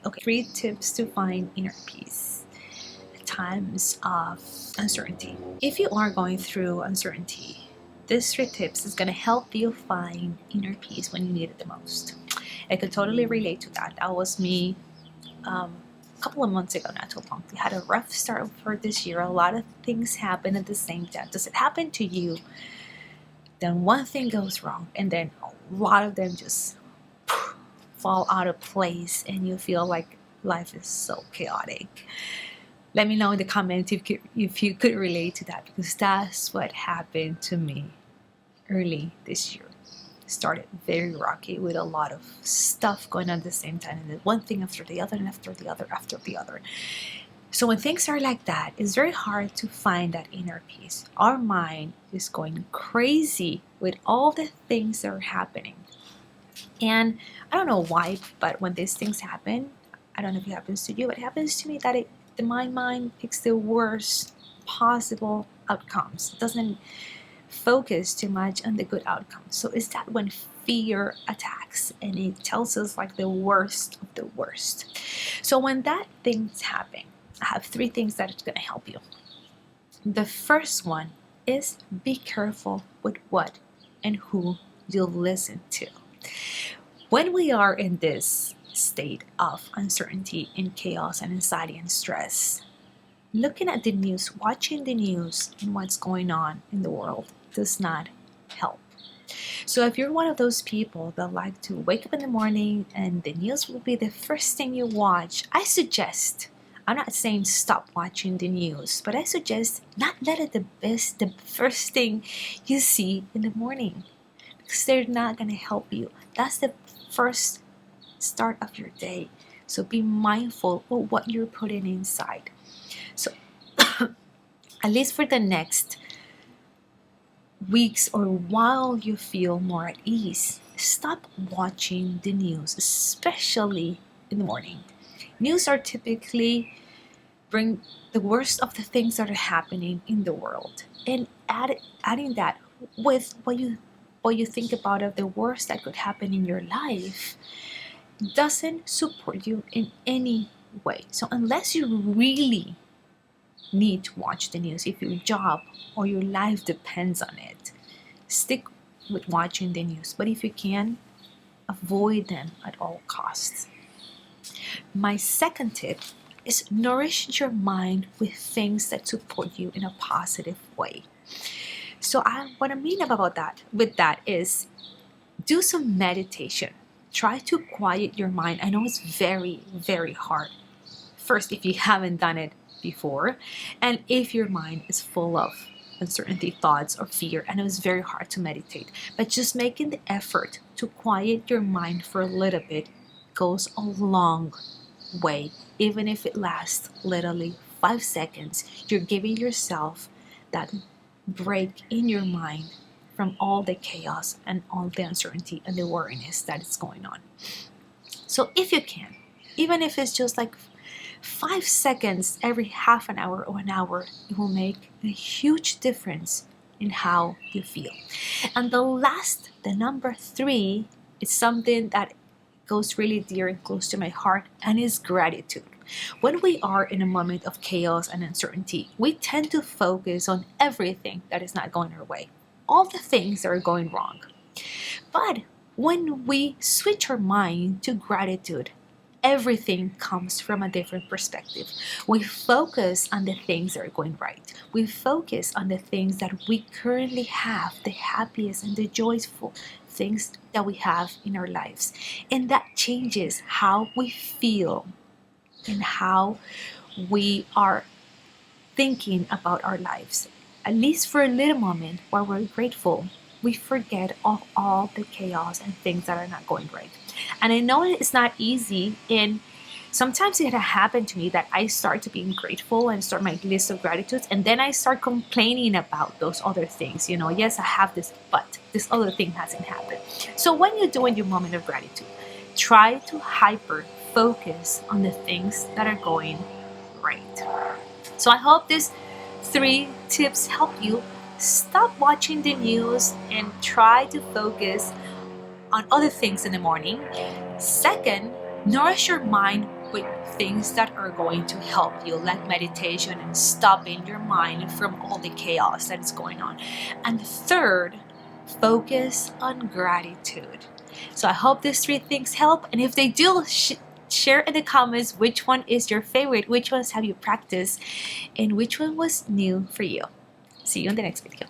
Okay, 3 tips to find inner peace at times of uncertainty. If you are going through uncertainty, these 3 tips is going to help you find inner peace when you need it the most. I could totally relate to that. That was me a couple of months ago, not too long. We had a rough start for this year. A lot of things happen at the same time. Does it happen to you? Then one thing goes wrong, and then a lot of them just fall out of place, and you feel like life is so chaotic. Let me know in the comments if you could relate to that, because that's what happened to me early this year. Started very rocky with a lot of stuff going on at the same time, and then one thing after the other and after the other after the other. So when things are like that, it's very hard to find that inner peace. Our mind is going crazy with all the things that are happening. And I don't know why, but when these things happen, I don't know if it happens to you, but it happens to me that my mind picks the worst possible outcomes. It doesn't focus too much on the good outcomes. So is that when fear attacks and it tells us like the worst of the worst. So when that thing's happening, I have 3 things that is going to help you. The first one is be careful with what and who you listen to. When we are in this state of uncertainty and chaos and anxiety and stress, looking at the news, watching the news and what's going on in the world does not help. So if you're one of those people that like to wake up in the morning and the news will be the first thing you watch, I'm not saying stop watching the news, but I suggest not let it the first thing you see in the morning, because they're not going to help you. That's the first start of your day. So be mindful of what you're putting inside. So at least for the next weeks or while you feel more at ease, stop watching the news, especially in the morning. News are typically bring the worst of the things that are happening in the world, and adding that with what you think about of the worst that could happen in your life doesn't support you in any way. So unless you really need to watch the news, if your job or your life depends on it, stick with watching the news. But if you can, avoid them at all costs. My second tip is nourish your mind with things that support you in a positive way. So what I mean about that is do some meditation. Try to quiet your mind. I know it's very, very hard. First, if you haven't done it before, and if your mind is full of uncertainty, thoughts, or fear, and it was very hard to meditate. But just making the effort to quiet your mind for a little bit goes a long way. Even if it lasts literally 5 seconds, you're giving yourself that break in your mind from all the chaos and all the uncertainty and the worriness that is going on. So if you can, even if it's just like 5 seconds every half an hour or an hour, it will make a huge difference in how you feel. And the number 3, is something that goes really dear and close to my heart, and is gratitude. When we are in a moment of chaos and uncertainty, we tend to focus on everything that is not going our way, all the things that are going wrong. But when we switch our mind to gratitude, everything comes from a different perspective. We focus on the things that are going right. We focus on the things that we currently have, the happiest and the joyful things that we have in our lives. And that changes how we feel and how we are thinking about our lives. At least for a little moment, while we're grateful, we forget of all the chaos and things that are not going right. And I know it's not easy, and sometimes it happened to me that I start to being grateful and start my list of gratitudes, and then I start complaining about those other things. Yes, I have this, but this other thing hasn't happened. So when you're doing your moment of gratitude, try to hyper focus on the things that are going right. So I hope these 3 tips help you. Stop watching the news and try to focus on other things in the morning. Second, nourish your mind with things that are going to help you, like meditation and stopping your mind from all the chaos that is going on. And third, focus on gratitude. So I hope these three things help. And if they do, share in the comments which one is your favorite, which ones have you practiced, and which one was new for you. See you in the next video.